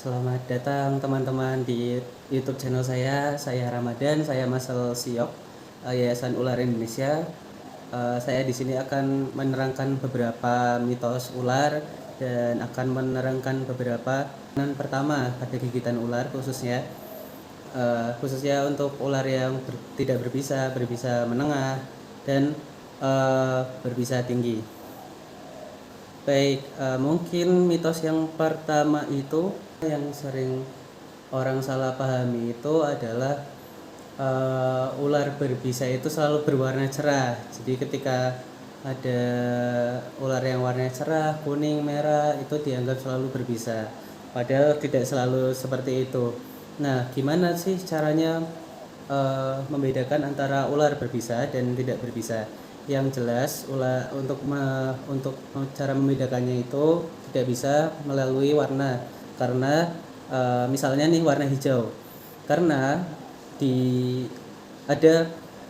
Selamat datang teman-teman di YouTube channel saya Ramadan, saya Masel Siok, Yayasan Ular Indonesia. Saya di sini akan menerangkan beberapa mitos ular dan akan menerangkan beberapa pertama pada gigitan ular khususnya untuk ular yang tidak berbisa menengah dan berbisa tinggi. Baik, mungkin mitos yang pertama itu yang sering orang salah pahami itu adalah ular berbisa itu selalu berwarna cerah. Jadi ketika ada ular yang warnanya cerah, kuning, merah, itu dianggap selalu berbisa. Padahal tidak selalu seperti itu. Nah, gimana sih caranya membedakan antara ular berbisa dan tidak berbisa? Yang jelas untuk cara membedakannya itu tidak bisa melalui warna, karena misalnya nih warna hijau, karena ada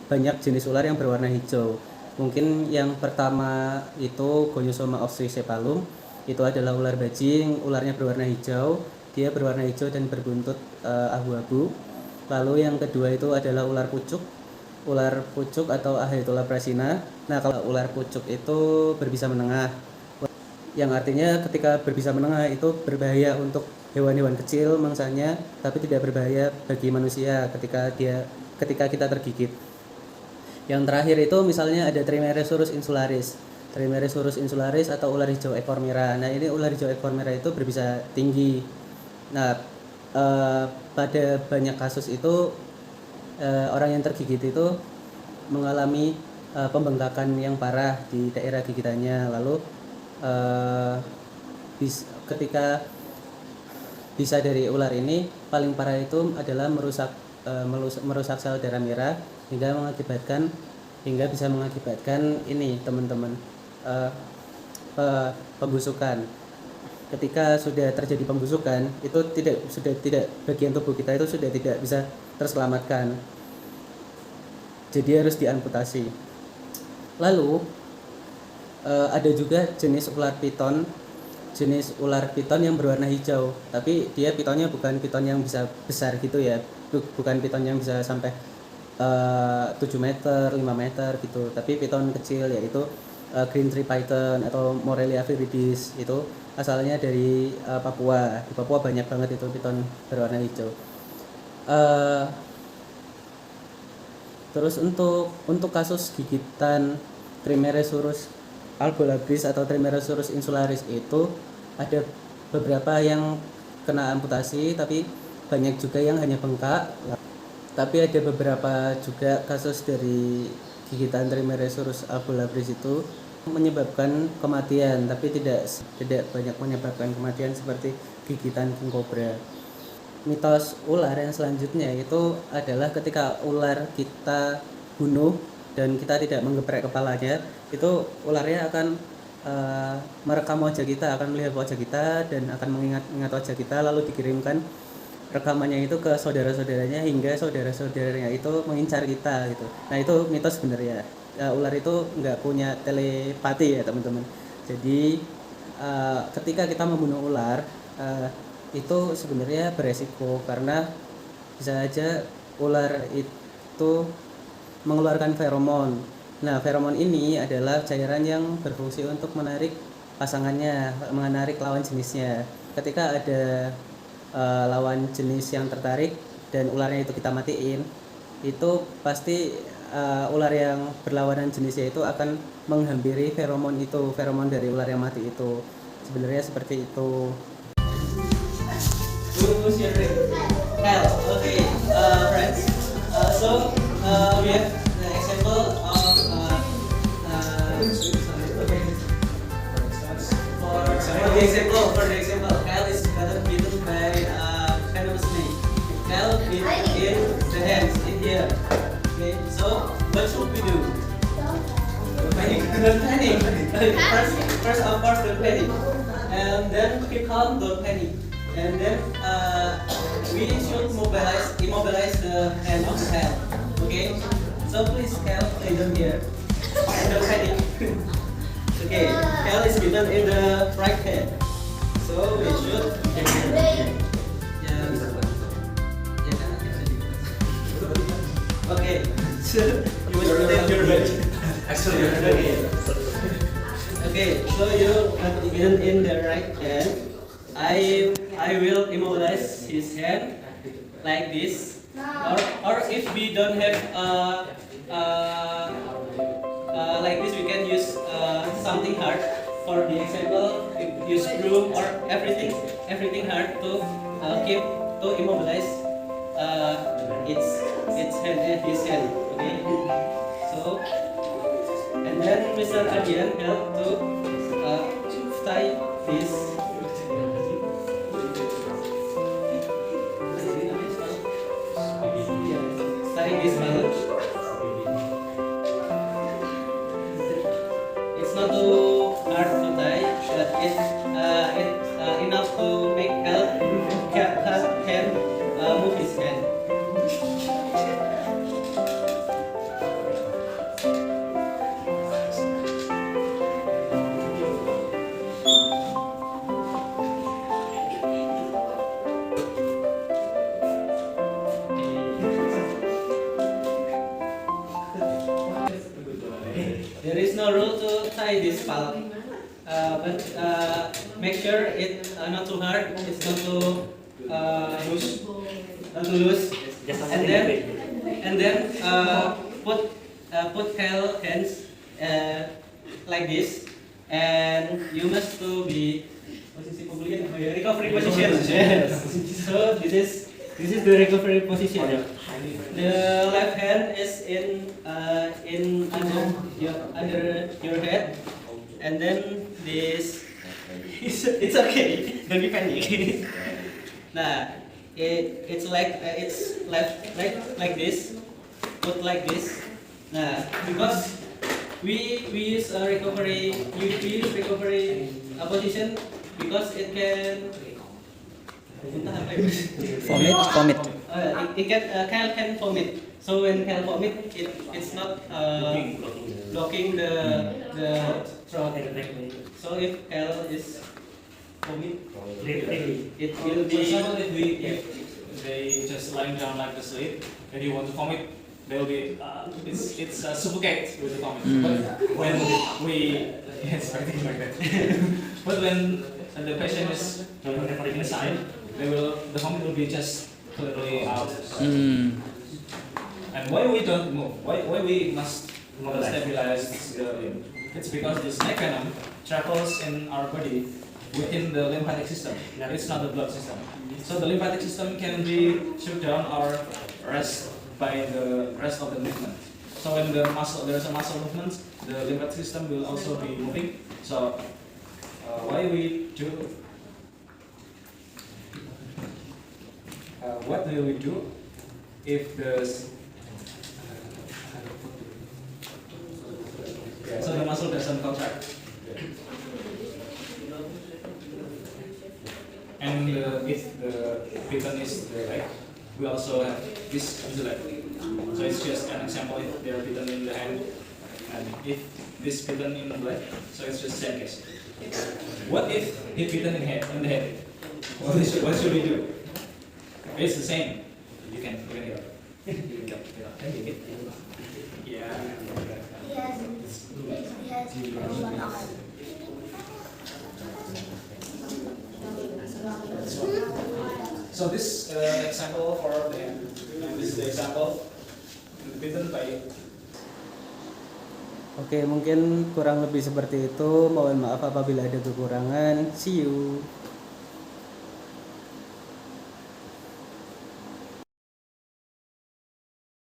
banyak jenis ular yang berwarna hijau. Mungkin yang pertama itu Gonyosoma oxycephalum, itu adalah ular bajing, ularnya berwarna hijau, dia berwarna hijau dan berbuntut abu-abu. Lalu yang kedua itu adalah ular pucuk atau Ahaetulla prasina. Nah, kalau ular pucuk itu berbisa menengah, yang artinya ketika berbisa menengah itu berbahaya untuk hewan-hewan kecil mangsanya, tapi tidak berbahaya bagi manusia ketika kita tergigit. Yang terakhir itu misalnya ada Trimeresurus insularis. Trimeresurus insularis atau ular hijau ekor merah. Nah, ini ular hijau ekor merah itu berbisa tinggi. Nah, pada banyak kasus itu orang yang tergigit itu mengalami pembengkakan yang parah di daerah gigitannya. Lalu ketika bisa dari ular ini paling parah itu adalah merusak sel darah merah hingga bisa mengakibatkan ini teman-teman, pembusukan. Ketika sudah terjadi pembusukan, itu sudah tidak bagian tubuh kita itu sudah tidak bisa terselamatkan, jadi harus diamputasi. Lalu ada juga jenis ular piton yang berwarna hijau, tapi dia pitonnya bukan piton yang bisa besar gitu ya, bukan piton yang bisa sampai 7 meter, 5 meter gitu, tapi piton kecil, yaitu green tree python atau Morelia viridis. Itu asalnya dari Papua. Di Papua banyak banget itu piton berwarna hijau. Terus untuk kasus gigitan Trimeresurus albolabris atau Trimeresurus insularis itu ada beberapa yang kena amputasi, tapi banyak juga yang hanya bengkak. Tapi ada beberapa juga kasus dari gigitan Trimeresurus albolabris itu menyebabkan kematian, tapi tidak banyak menyebabkan kematian seperti gigitan king cobra. Mitos ular yang selanjutnya itu adalah ketika ular kita bunuh dan kita tidak menggeprek kepalanya, itu ularnya akan merekam wajah kita, akan melihat wajah kita dan akan mengingat wajah kita, lalu dikirimkan rekamannya itu ke saudara-saudaranya hingga saudara-saudaranya itu mengincar kita gitu. Nah, itu mitos sebenarnya. Ular itu nggak punya telepati ya teman-teman. Jadi ketika kita membunuh ular itu sebenarnya beresiko, karena bisa aja ular itu mengeluarkan feromon. Nah, feromon ini adalah cairan yang berfungsi untuk menarik pasangannya, menarik lawan jenisnya. Ketika ada lawan jenis yang tertarik dan ularnya itu kita matiin, itu pasti ular yang berlawanan jenisnya itu akan menghampiri feromon dari ular yang mati itu. Sebenarnya seperti itu. Who's your name? Kyle. Okay, friends. So we have the example of for the example, Kyle is bitten by venomous snake. Kyle bit in the hands, in here. Okay, so what should we do? Don't panic. First of course, don't panic. And then keep calm, don't panic. And then we should immobilize the hand of the Kyle. Okay, so please Kyle, lay down here. And don't panic. Okay, Kyle is bitten in the right hand. So we should You want to take your badge? Actually, Okay, so you begin in the right hand. I will immobilize his hand like this. Or if we don't have like this, we can use something hard. For the example, use broom or everything hard to keep to immobilize its hand and his hand. Okay, so. And then Mr. Ardian helped to tie this. Tie this balloon. It's not too hard to tie, but it's enough to make help him move his hand. There is no rule to tie this palm, but make sure it not too hard. It's not too loose, not too loose. And then put Kyle hands like this, and you must to be recovery position. Yes. So this is the recovery position. The left hand is in under your head, and then this. It's okay. Don't be panic. Nah, it's like it's left like this. Put like this. Nah, because we use a recovery. We use recovery position because it can. Vomit. It can Kyle can vomit. So when Kyle vomit, it's not blocking the throat. So if Kyle is vomit, it will for be. example, if they just lying down like the sleep, and you want to vomit, they'll be it's suffocate with the vomit. But when we yes, I think like that. But when the patient is inside, the vomit will be just clearly out. And why we don't move? Why we must stabilize the limb? It's because this neck venom travels in our body within the lymphatic system. It's not the blood system. So the lymphatic system can be shut down or rest by the rest of the movement. So when there's a muscle movement, the lymphatic system will also be moving. So why we do? What will we do if so the muscle doesn't contract? And if the bitten is the leg, we also have this in the leg. So it's just an example if they are bitten in the hand, and if this bitten in the leg, so it's just same case. What if he bitten in the head? What should we do? It's the same. You can get up. Yeah. So this example for the hand, and this is the example bitten by. Oke, mungkin kurang lebih seperti itu. Mohon maaf apabila ada kekurangan. See you.